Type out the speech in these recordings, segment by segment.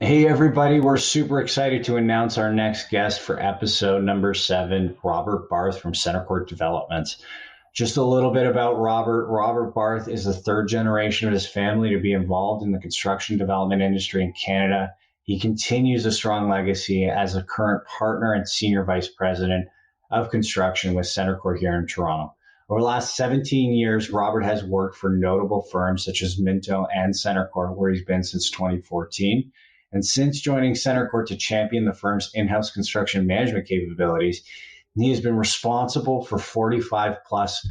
Hey, everybody, we're super excited to announce our next guest for episode number 7, Robert Barth from CentreCourt Developments. Just a little bit about Robert. Robert Barth is the third generation of his family to be involved in the construction development industry in Canada. He continues a strong legacy as a current partner and senior vice president of construction with CentreCourt here in Toronto. Over the last 17 years, Robert has worked for notable firms such as Minto and CentreCourt, where he's been since 2014. And since joining CentreCourt to champion the firm's in-house construction management capabilities, he has been responsible for 45 plus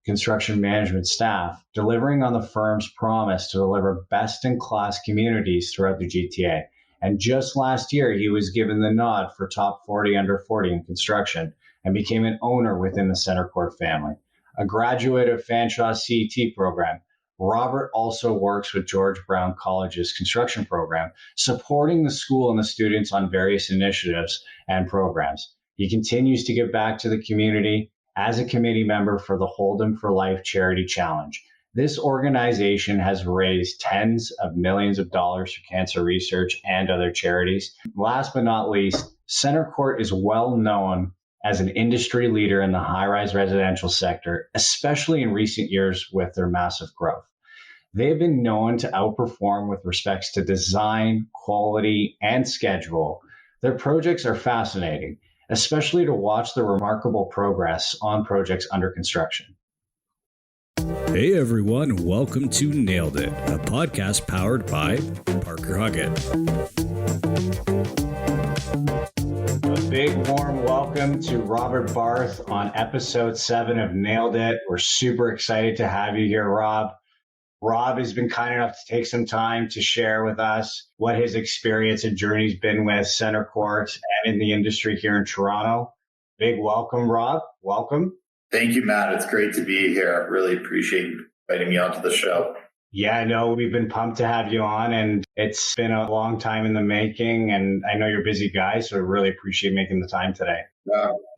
construction management staff, delivering on the firm's promise to deliver best in class communities throughout the GTA. And just last year, he was given the nod for top 40 under 40 in construction and became an owner within the CentreCourt family. A graduate of Fanshaw's CET program, Robert also works with George Brown College's construction program, supporting the school and the students on various initiatives and programs. He continues to give back to the community as a committee member for the Hold 'em for Life Charity Challenge. This organization has raised tens of millions of dollars for cancer research and other charities. Last but not least, CentreCourt is well known as an industry leader in the high-rise residential sector, especially in recent years with their massive growth. They have been known to outperform with respects to design, quality, and schedule. Their projects are fascinating, especially to watch the remarkable progress on projects under construction. Hey everyone, welcome to Nailed It, a podcast powered by Parker Huggett. A big warm welcome to Robert Barth on episode 7 of Nailed It. We're super excited to have you here, Rob. Rob has been kind enough to take some time to share with us what his experience and journey's been with CentreCourt and in the industry here in Toronto. Big welcome, Rob. Welcome. Thank you, Matt. It's great to be here. Really appreciate you inviting me onto the show. Yeah, no, we've been pumped to have you on, and it's been a long time in the making, and I know you're a busy guy, so I really appreciate making the time today.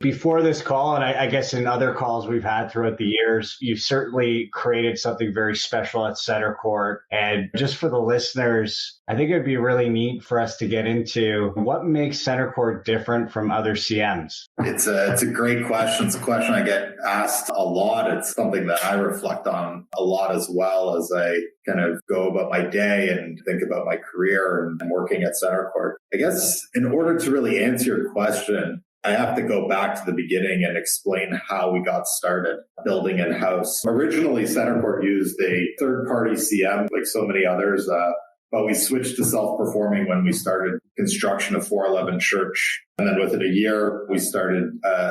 Before this call, and I guess in other calls we've had throughout the years, you've certainly created something very special at CentreCourt. And just for the listeners, I think it'd be really neat for us to get into what makes CentreCourt different from other CMs. It's a great question. It's a question I get asked a lot. It's something that I reflect on a lot as well as I kind of go about my day and think about my career and working at CentreCourt. I guess in order to really answer your question, I have to go back to the beginning and explain how we got started building in-house. Originally, CentreCourt used a third-party CM like so many others, but we switched to self-performing when we started construction of 411 Church. And then within a year, we started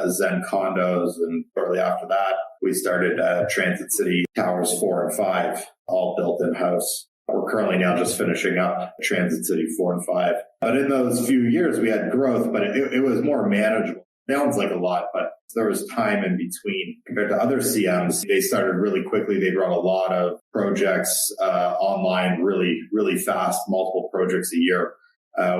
Zen Condos. And shortly after that, we started Transit City Towers 4 and 5, all built in-house. We're currently now just finishing up Transit City 4 and 5. But in those few years, we had growth, but it was more manageable. Sounds like a lot, but there was time in between. Compared to other CMs, they started really quickly. They'd run a lot of projects online really, really fast, multiple projects a year.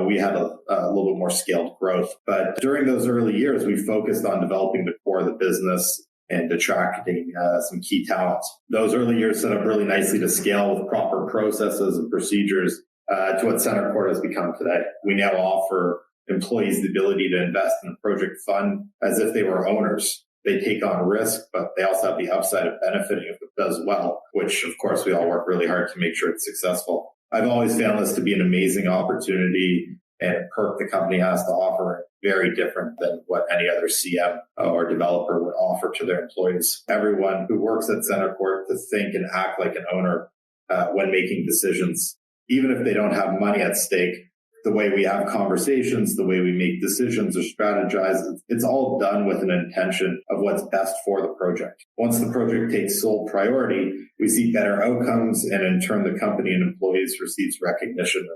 We had a little bit more scaled growth. But during those early years, we focused on developing the core of the business and attracting some key talent. Those early years set up really nicely to scale with proper processes and procedures to what CentreCourt has become today. We now offer employees the ability to invest in a project fund as if they were owners. They take on risk, but they also have the upside of benefiting if it does well, which of course we all work really hard to make sure it's successful. I've always found this to be an amazing opportunity and perk the company has to offer, very different than what any other CM or developer would offer to their employees. Everyone who works at CentreCourt to think and act like an owner when making decisions, even if they don't have money at stake. The way we have conversations, the way we make decisions or strategize, it's all done with an intention of what's best for the project. Once the project takes sole priority, we see better outcomes, and in turn, the company and employees receives recognition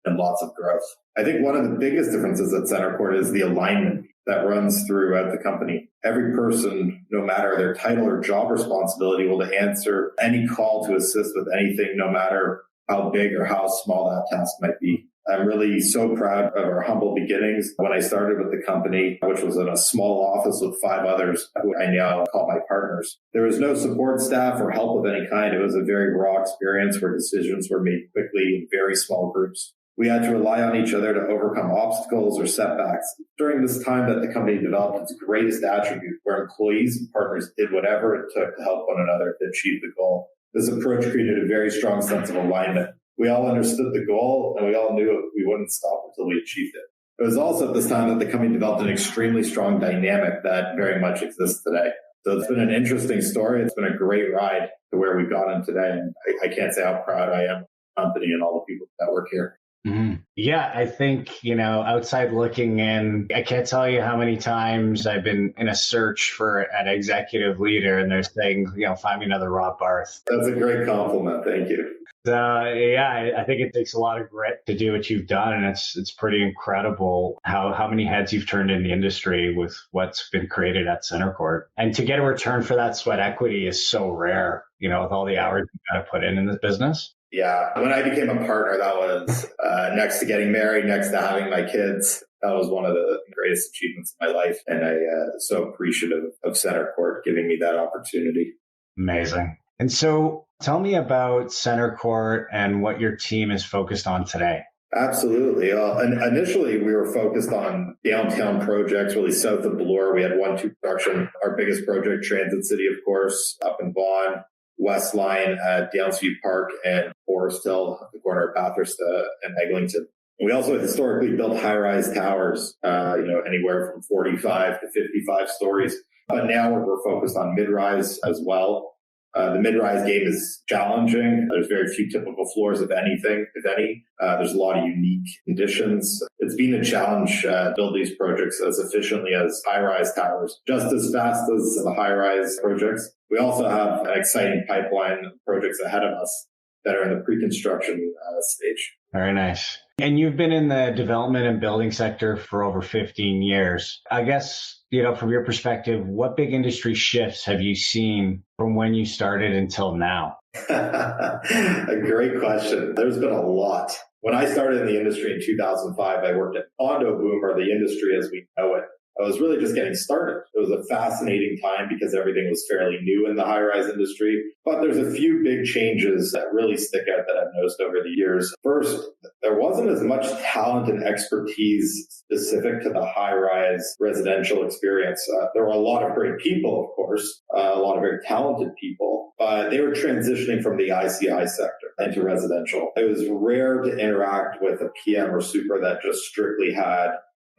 and lots of growth. I think one of the biggest differences at CentreCourt is the alignment that runs throughout the company. Every person, no matter their title or job responsibility, will answer any call to assist with anything, no matter how big or how small that task might be. I'm really so proud of our humble beginnings. When I started with the company, which was in a small office with 5 others who I now call my partners, there was no support staff or help of any kind. It was a very raw experience where decisions were made quickly in very small groups. We had to rely on each other to overcome obstacles or setbacks. During this time that the company developed its greatest attribute, where employees and partners did whatever it took to help one another to achieve the goal. This approach created a very strong sense of alignment. We all understood the goal, and we all knew we wouldn't stop until we achieved it. It was also at this time that the company developed an extremely strong dynamic that very much exists today. So it's been an interesting story. It's been a great ride to where we've gotten today. And I can't say how proud I am of the company and all the people that work here. Mm-hmm. Yeah, I think, outside looking in, I can't tell you how many times I've been in a search for an executive leader and they're saying, find me another Rob Barth. That's a great compliment. Thank you. I think it takes a lot of grit to do what you've done. And it's pretty incredible how many heads you've turned in the industry with what's been created at CentreCourt. And to get a return for that sweat equity is so rare, with all the hours you've got to put in this business. Yeah. When I became a partner, that was next to getting married, next to having my kids. That was one of the greatest achievements of my life. And I so appreciative of CentreCourt giving me that opportunity. Amazing. And so tell me about CentreCourt and what your team is focused on today. Absolutely. Initially, we were focused on downtown projects, really south of Bloor. We had 1-2 production. Our biggest project, Transit City, of course, up in Vaughan. West Line at Downsview Park and Forest Hill at the corner of Bathurst and Eglinton. We also historically built high-rise towers, anywhere from 45 to 55 stories. But now we're focused on mid-rise as well. The mid-rise game is challenging. There's very few typical floors, if any. There's a lot of unique conditions. It's been a challenge to build these projects as efficiently as high-rise towers, just as fast as the high-rise projects. We also have an exciting pipeline of projects ahead of us that are in the pre-construction stage. Very nice. And you've been in the development and building sector for over 15 years. I guess, from your perspective, what big industry shifts have you seen from when you started until now? A great question. There's been a lot. When I started in the industry in 2005, I worked at condo boom, or the industry as we know it. I was really just getting started. It was a fascinating time because everything was fairly new in the high-rise industry. But there's a few big changes that really stick out that I've noticed over the years. First, there wasn't as much talent and expertise specific to the high-rise residential experience. There were a lot of great people, of course, a lot of very talented people, but they were transitioning from the ICI sector into residential. It was rare to interact with a PM or super that just strictly had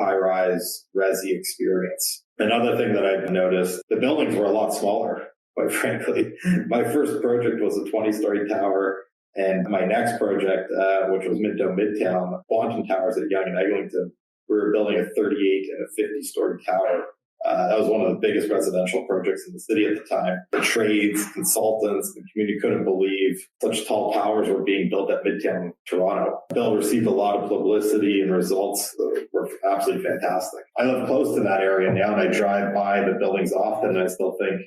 high-rise resi experience. Another thing that I've noticed, the buildings were a lot smaller, quite frankly. My first project was a 20-story tower, and my next project, which was Midtown Quantum Towers at Yonge and Eglinton, we were building a 38 and a 50-story tower. That was one of the biggest residential projects in the city at the time. The trades, consultants, the community couldn't believe such tall towers were being built at Midtown Toronto. The bill received a lot of publicity and results were absolutely fantastic. I live close to that area now and I drive by the buildings often and I still think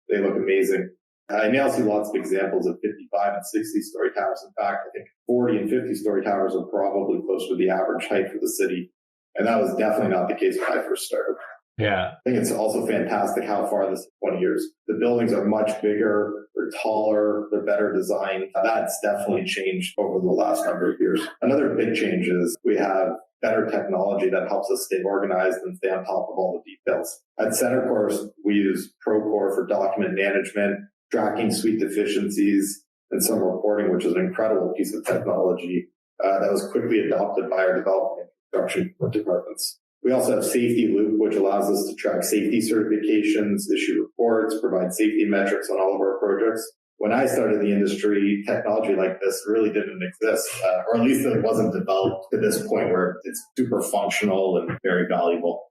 they look amazing. I now see lots of examples of 55 and 60-story towers. In fact, I think 40 and 50-story towers are probably close to the average height for the city. And that was definitely not the case when I first started. Yeah. I think it's also fantastic how far this is 20 years. The buildings are much bigger, they're taller, they're better designed. That's definitely changed over the last number of years. Another big change is we have better technology that helps us stay organized and stay on top of all the details. At CentreCourt, we use Procore for document management, tracking suite deficiencies, and some reporting, which is an incredible piece of technology that was quickly adopted by our development and construction departments. We also have Safety Loop, which allows us to track safety certifications, issue reports, provide safety metrics on all of our projects. When I started the industry, technology like this really didn't exist, or at least it wasn't developed to this point where it's super functional and very valuable.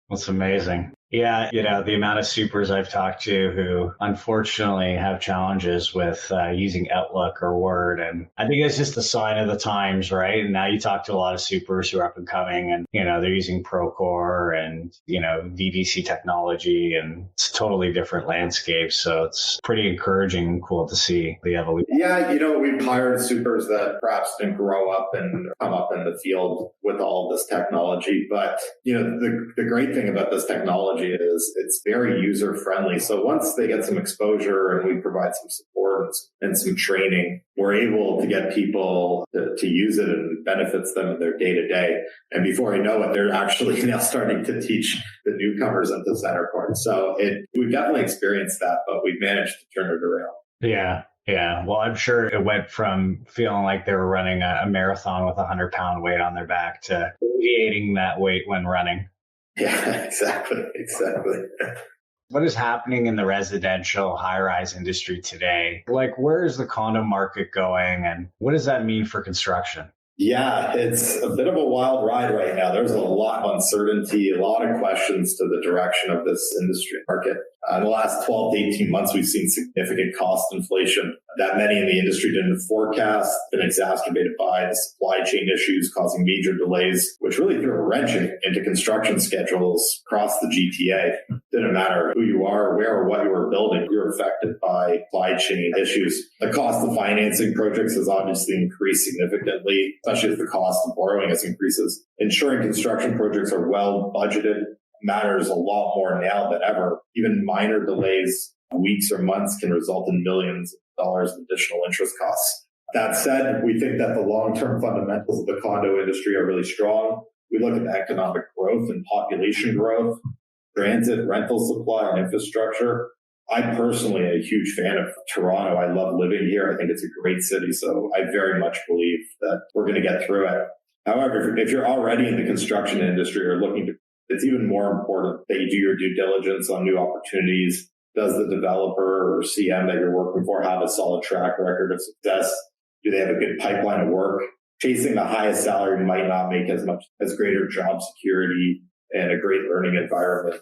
That's amazing. Yeah, the amount of supers I've talked to who unfortunately have challenges with using Outlook or Word. And I think it's just a sign of the times, right? And now you talk to a lot of supers who are up and coming and, they're using Procore and, VDC technology, and it's a totally different landscape. So it's pretty encouraging and cool to see the evolution. Yeah, we've hired supers that perhaps didn't grow up and come up in the field with all this technology. But, the great thing about this technology technology is it's very user friendly. So once they get some exposure and we provide some support and some training, we're able to get people to use it and it benefits them in their day to day. And before I know it, they're actually now starting to teach the newcomers into CentreCourt. So we've definitely experienced that, but we've managed to turn it around. Yeah. Yeah. Well, I'm sure it went from feeling like they were running a marathon with a 100-pound weight on their back to alleviating that weight when running. Yeah, exactly. What is happening in the residential high-rise industry today? Like, where is the condo market going and what does that mean for construction? Yeah, it's a bit of a wild ride right now. There's a lot of uncertainty, a lot of questions to the direction of this industry market. In the last 12 to 18 months, we've seen significant cost inflation that many in the industry didn't forecast, been exacerbated by the supply chain issues causing major delays, which really threw a wrench into construction schedules across the GTA. Didn't matter who you are, where or what you were building, you were affected by supply chain issues. The cost of financing projects has obviously increased significantly, especially as the cost of borrowing has increases. Ensuring construction projects are well budgeted matters a lot more now than ever. Even minor delays, weeks or months, can result in millions of dollars in additional interest costs. That said, we think that the long-term fundamentals of the condo industry are really strong. We look at the economic growth and population growth, transit, rental supply, and infrastructure. I personally am a huge fan of Toronto. I love living here. I think it's a great city. So I very much believe that we're going to get through it. However, if you're already in the construction industry or looking to, it's even more important that you do your due diligence on new opportunities. Does the developer or CM that you're working for have a solid track record of success? Do they have a good pipeline of work? Chasing the highest salary might not make as much as greater job security and a great learning environment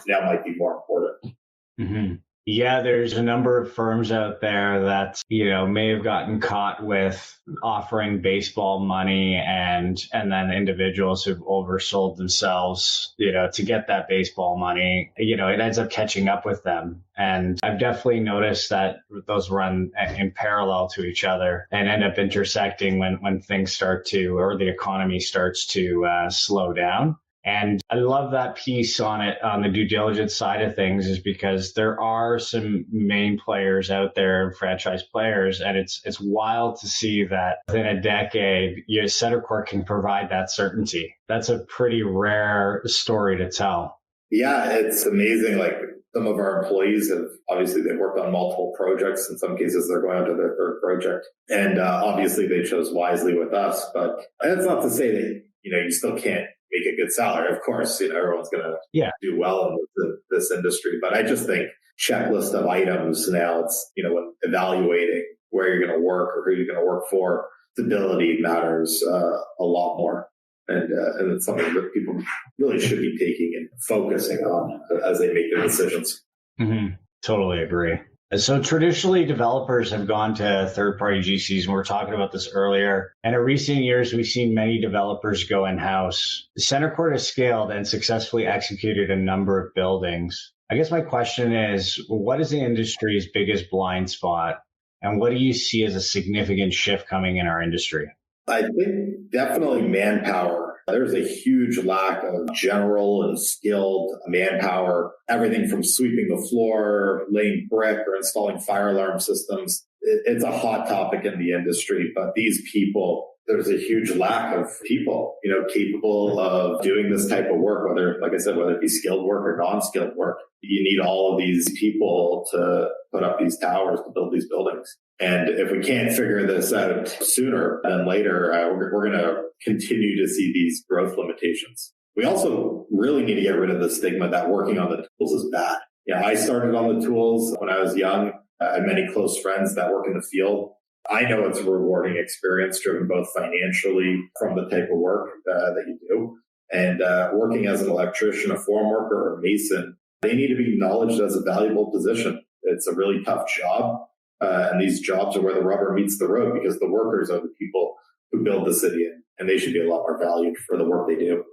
now might be more important. Mm-hmm. Yeah, there's a number of firms out there that, may have gotten caught with offering baseball money and then individuals who've oversold themselves, to get that baseball money, it ends up catching up with them. And I've definitely noticed that those run in parallel to each other and end up intersecting when things start to, or the economy starts to slow down. And I love that piece on the due diligence side of things, is because there are some main players out there, franchise players, and it's wild to see that within a decade, CentreCourt can provide that certainty. That's a pretty rare story to tell. Yeah, it's amazing. Like, some of our employees have obviously they've worked on multiple projects. In some cases, they're going on to their third project, and obviously they chose wisely with us. But that's not to say that you still can't make a good salary. Of course, everyone's going to do well in this industry. But I just think checklist of items now, it's, when evaluating where you're going to work or who you're going to work for, stability matters a lot more. And it's something that people really should be taking and focusing on as they make their decisions. Mm-hmm. Totally agree. So traditionally, developers have gone to third-party GCs, and we were talking about this earlier. And in recent years, we've seen many developers go in-house. CentreCourt has scaled and successfully executed a number of buildings. I guess my question is, what is the industry's biggest blind spot, and what do you see as a significant shift coming in our industry? I think definitely manpower. There's a huge lack of general and skilled manpower, everything from sweeping the floor, laying brick, or installing fire alarm systems. It's a hot topic in the industry, but these people, there's a huge lack of people, capable of doing this type of work, whether it be skilled work or non-skilled work. You need all of these people to put up these towers, to build these buildings. And if we can't figure this out sooner than later, we're going to continue to see these growth limitations. We also really need to get rid of the stigma that working on the tools is bad. I started on the tools when I was young. I had many close friends that work in the field. I know it's a rewarding experience, driven both financially from the type of work that you do, and working as an electrician, a form worker, or a mason. They need to be acknowledged as a valuable position. It's a really tough job. And these jobs are where the rubber meets the road, because the workers are the people who build the city, and they should be a lot more valued for the work they do.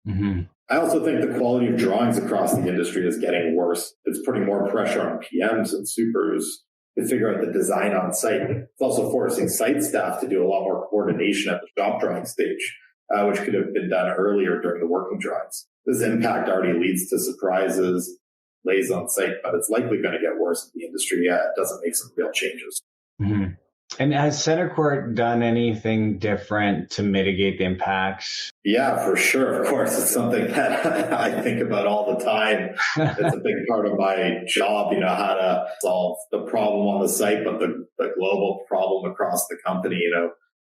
Mm-hmm. I also think the quality of drawings across the industry is getting worse. It's putting more pressure on PMs and supers to figure out the design on site. It's also forcing site staff to do a lot more coordination at the shop drawing stage, which could have been done earlier during the working drawings. this impact already leads to surprises, delays on site, but it's likely going to get worse if the industry doesn't make some real changes. Mm-hmm. And has CentreCourt done anything different to mitigate the impacts? Yeah, for sure. Of course, it's something that I think about all the time. It's a big part of my job, how to solve the problem on the site, but the global problem across the company,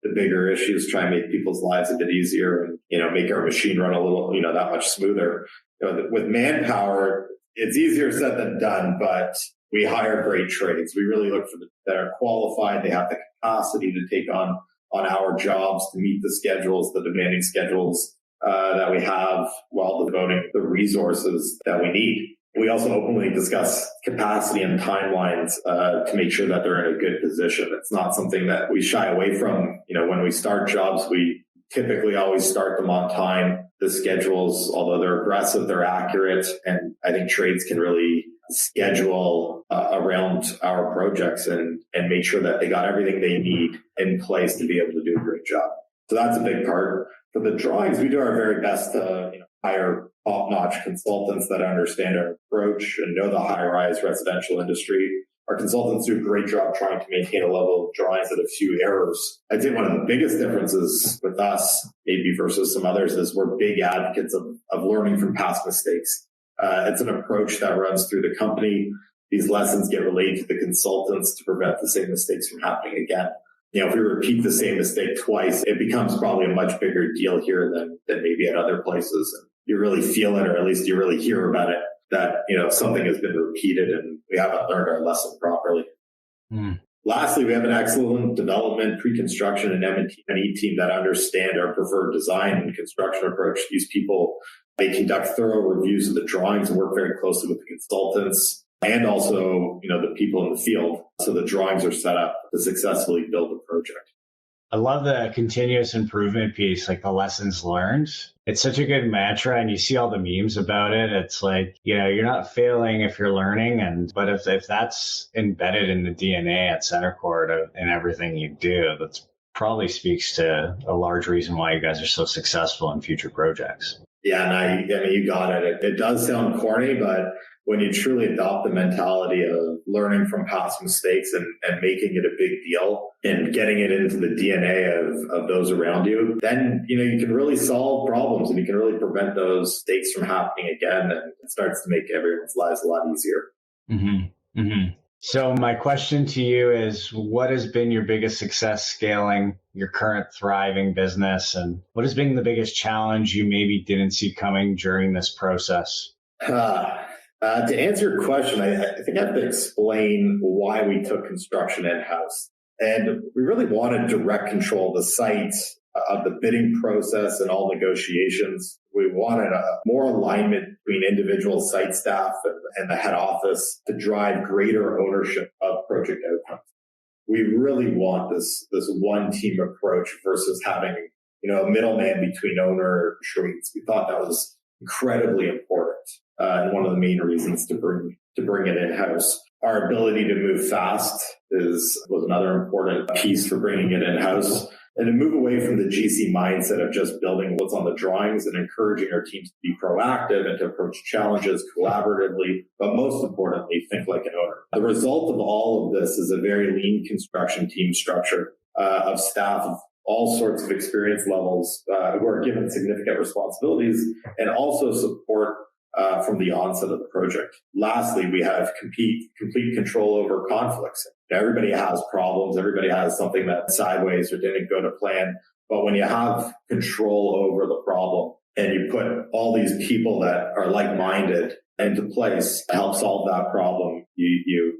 the bigger issues, try and make people's lives a bit easier and, make our machine run a little, that much smoother. With manpower, it's easier said than done, but we hire great trades. We really look for that are qualified. They have the capacity to take on our jobs, to meet the schedules, the demanding schedules that we have, while devoting the resources that we need. We also openly discuss capacity and timelines to make sure that they're in a good position. It's not something that we shy away from. When we start jobs, we typically always start them on time. The schedules, although they're aggressive, they're accurate. And I think trades can really schedule around our projects and make sure that they got everything they need in place to be able to do a great job. So that's a big part. For the drawings, we do our very best to hire top-notch consultants that understand our approach and know the high-rise residential industry. Our consultants do a great job trying to maintain a level of drawings with a few errors. I'd say one of the biggest differences with us, maybe versus some others, is we're big advocates of learning from past mistakes. It's an approach that runs through the company. These lessons get relayed to the consultants to prevent the same mistakes from happening again. If we repeat the same mistake twice, it becomes probably a much bigger deal here than maybe at other places. And you really feel it, or at least you really hear about it, that, something has been repeated and we haven't learned our lesson properly. Mm. Lastly, we have an excellent development, pre-construction, and M&E team that understand our preferred design and construction approach. These people, they conduct thorough reviews of the drawings and work very closely with the consultants and also, the people in the field. So the drawings are set up to successfully build a project. I love the continuous improvement piece, like the lessons learned. It's such a good mantra, and you see all the memes about it. It's like, you're not failing if you're learning. But if that's embedded in the DNA at CentreCourt and everything you do, that's probably speaks to a large reason why you guys are so successful in future projects. Yeah, I mean, you got it. It does sound corny, but when you truly adopt the mentality of learning from past mistakes and making it a big deal and getting it into the DNA of those around you, then, you can really solve problems and you can really prevent those mistakes from happening again. And it starts to make everyone's lives a lot easier. Mm-hmm. Mm-hmm. So my question to you is, what has been your biggest success scaling your current thriving business? And what has been the biggest challenge you maybe didn't see coming during this process? To answer your question, I think I have to explain why we took construction in-house. And we really wanted direct control of the site, of the bidding process and all negotiations. We wanted more alignment between individual site staff and the head office to drive greater ownership of project outcomes. We really want this one team approach versus having, a middleman between owner and trades. We thought that was incredibly important. And one of the main reasons to bring it in-house. Our ability to move fast was another important piece for bringing it in-house, and to move away from the GC mindset of just building what's on the drawings and encouraging our teams to be proactive and to approach challenges collaboratively, but most importantly, think like an owner. The result of all of this is a very lean construction team structure of staff of all sorts of experience levels who are given significant responsibilities and also support from the onset of the project. Lastly, we have complete control over conflicts. Everybody has problems. Everybody has something that's sideways or didn't go to plan. But when you have control over the problem and you put all these people that are like-minded into place to help solve that problem, you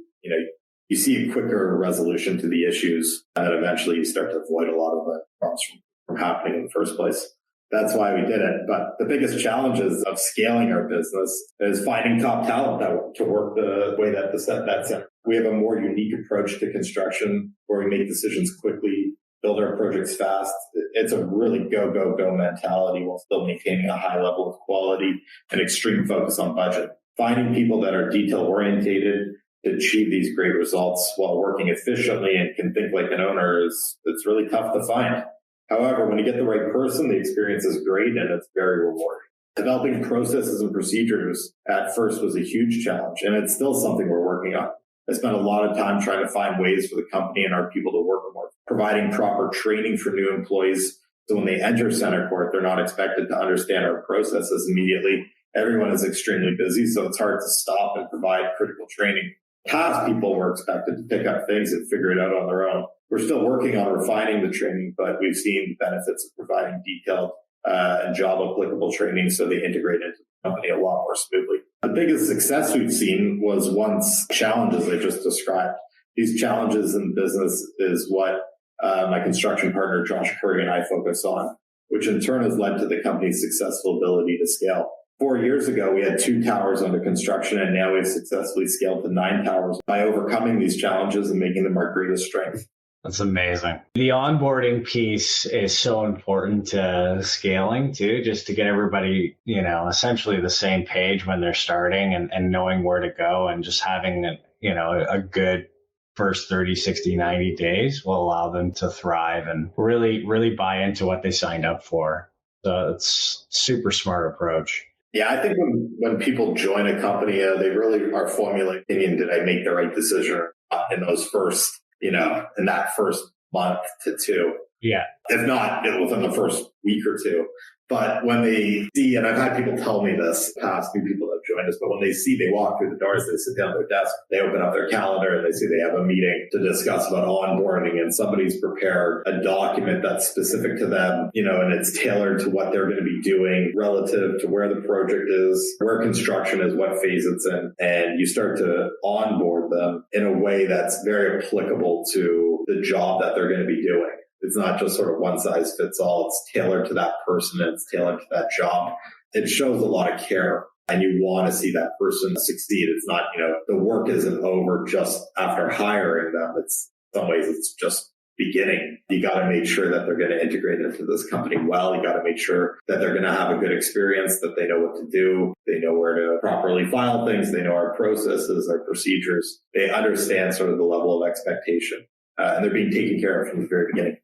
see a quicker resolution to the issues, and then eventually you start to avoid a lot of the problems from happening in the first place. That's why we did it. But the biggest challenges of scaling our business is finding top talent to work the way that that's in. We have a more unique approach to construction where we make decisions quickly, build our projects fast. It's a really go, go, go mentality while still maintaining a high level of quality and extreme focus on budget. Finding people that are detail orientated to achieve these great results while working efficiently and can think like an owner it's really tough to find. However, when you get the right person, the experience is great and it's very rewarding. Developing processes and procedures at first was a huge challenge, and it's still something we're working on. I spent a lot of time trying to find ways for the company and our people to work more, providing proper training for new employees. So when they enter CentreCourt, they're not expected to understand our processes immediately. Everyone is extremely busy, so it's hard to stop and provide critical training. Past people were expected to pick up things and figure it out on their own. We're still working on refining the training, but we've seen the benefits of providing detailed and job applicable training so they integrate into the company a lot more smoothly. The biggest success we've seen was once challenges I just described. These challenges in business is what my construction partner, Josh Curry, and I focus on, which in turn has led to the company's successful ability to scale. 4 years ago, we had 2 towers under construction, and now we've successfully scaled to 9 towers by overcoming these challenges and making them our greatest strength. That's amazing. The onboarding piece is so important to scaling too, just to get everybody, essentially the same page when they're starting and knowing where to go, and just having, a good first 30, 60, 90 days will allow them to thrive and really, really buy into what they signed up for. So it's super smart approach. Yeah, I think when people join a company, they really are formulating, did I make the right decision in those first, in that first month to 2? Yeah. If not, within the first week or 2. But when they see, and I've had people tell me this, past few people that have joined us, but when they walk through the doors, they sit down at their desk, they open up their calendar, and they see they have a meeting to discuss about onboarding, and somebody's prepared a document that's specific to them, and it's tailored to what they're going to be doing relative to where the project is, where construction is, what phase it's in. And you start to onboard them in a way that's very applicable to the job that they're going to be doing. It's not just sort of one size fits all. It's tailored to that person and it's tailored to that job. It shows a lot of care, and you want to see that person succeed. It's not, the work isn't over just after hiring them. It's in some ways it's just beginning. You got to make sure that they're going to integrate into this company well. You got to make sure that they're going to have a good experience, that they know what to do. They know where to properly file things. They know our processes, our procedures. They understand sort of the level of expectation, and they're being taken care of from the very beginning.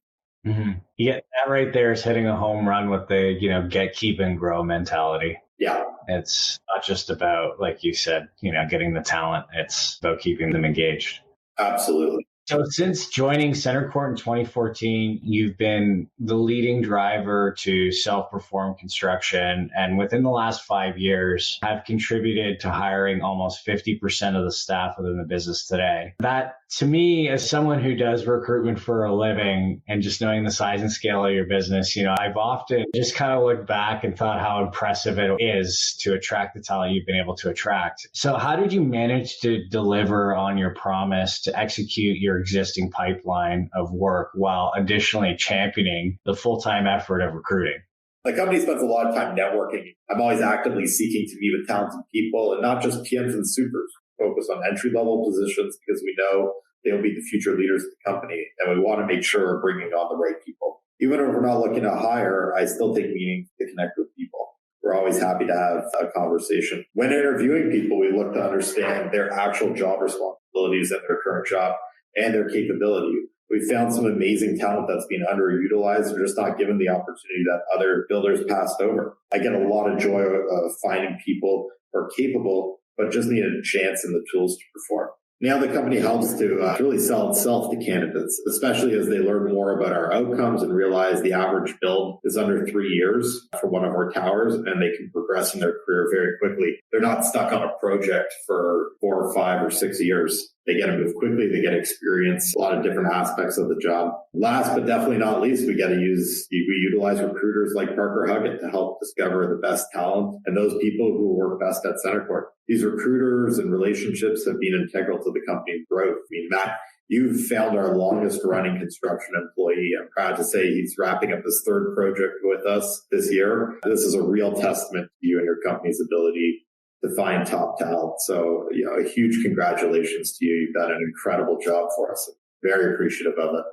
Mm-hmm. Yeah, that right there is hitting a home run with the, get, keep, and grow mentality. Yeah. It's not just about, like you said, getting the talent. It's about keeping them engaged. Absolutely. So since joining CentreCourt in 2014, you've been the leading driver to self-perform construction, and within the last 5 years have contributed to hiring almost 50% of the staff within the business today. That, to me, as someone who does recruitment for a living and just knowing the size and scale of your business, I've often just kind of looked back and thought how impressive it is to attract the talent you've been able to attract. So how did you manage to deliver on your promise to execute your existing pipeline of work while additionally championing the full-time effort of recruiting? The company spends a lot of time networking. I'm always actively seeking to meet with talented people, and not just PMs and supers. Focus on entry-level positions because we know they'll be the future leaders of the company, and we want to make sure we're bringing on the right people. Even if we're not looking to hire, I still take meetings to connect with people. We're always happy to have a conversation. When interviewing people, we look to understand their actual job responsibilities at their current job and their capability. We found some amazing talent that's been underutilized or just not given the opportunity that other builders passed over. I get a lot of joy of finding people who are capable, but just need a chance and the tools to perform. Now the company helps to really sell itself to candidates, especially as they learn more about our outcomes and realize the average build is under 3 years for one of our towers, and they can progress in their career very quickly. They're not stuck on a project for 4 or 5 or 6 years. They get to move quickly. They get experience, a lot of different aspects of the job. Last but definitely not least, we utilize recruiters like Parker Huggett to help discover the best talent and those people who work best at CentreCourt. These recruiters and relationships have been integral to the company's growth. I mean, Matt, you've found our longest running construction employee. I'm proud to say he's wrapping up his 3rd project with us this year. This is a real testament to you and your company's ability to find top talent. So, a huge congratulations to you. You've done an incredible job for us. Very appreciative of it.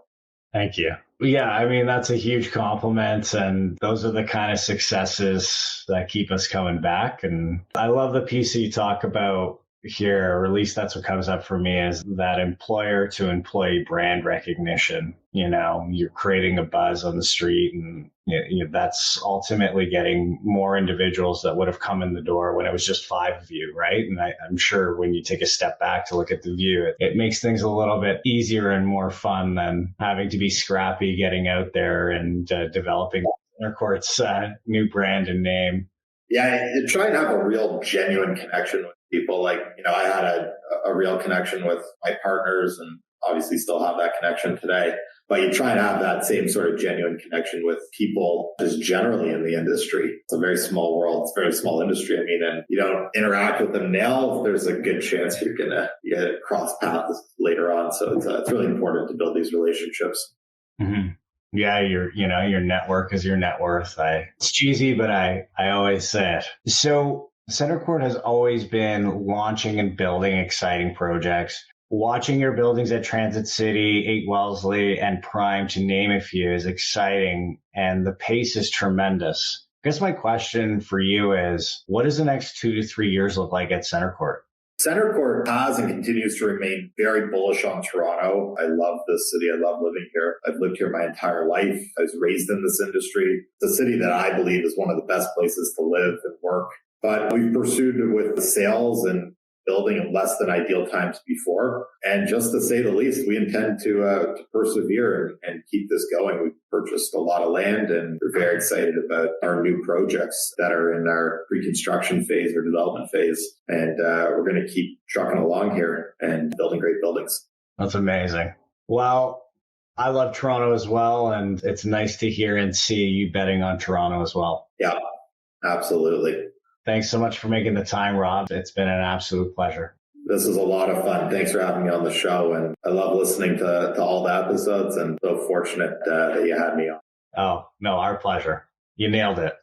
Thank you. Yeah, I mean, that's a huge compliment. And those are the kind of successes that keep us coming back. And I love the piece that you talk about here, or at least that's what comes up for me, is that employer to employee brand recognition. You're creating a buzz on the street, and that's ultimately getting more individuals that would have come in the door when it was just 5 of you, right? And I'm sure when you take a step back to look at the view, it makes things a little bit easier and more fun than having to be scrappy, getting out there and developing CentreCourt's new brand and name. Yeah, you try and have a real genuine connection with people. Like, I had a real connection with my partners, and obviously still have that connection today. But you try and have that same sort of genuine connection with people just generally in the industry. It's a very small world. It's a very small industry. And you don't interact with them now, there's a good chance you're going to cross paths later on. So it's really important to build these relationships. Mm-hmm. Yeah, your network is your net worth. It's cheesy, but I always say it. So CentreCourt has always been launching and building exciting projects. Watching your buildings at Transit City, 8 Wellesley, and Prime, to name a few, is exciting, and the pace is tremendous. I guess my question for you is, what does the next 2 to 3 years look like at CentreCourt? CentreCourt has and continues to remain very bullish on Toronto. I love this city. I love living here. I've lived here my entire life. I was raised in this industry. It's a city that I believe is one of the best places to live and work. But we've pursued it with the sales and building in less than ideal times before. And just to say the least, we intend to persevere and keep this going. We've purchased a lot of land, and we're very excited about our new projects that are in our pre-construction phase or development phase. And we're going to keep trucking along here and building great buildings. That's amazing. Well, I love Toronto as well, and it's nice to hear and see you betting on Toronto as well. Yeah, absolutely. Thanks so much for making the time, Rob. It's been an absolute pleasure. This is a lot of fun. Thanks for having me on the show. And I love listening to all the episodes, and so fortunate that you had me on. Oh, no, our pleasure. You nailed it.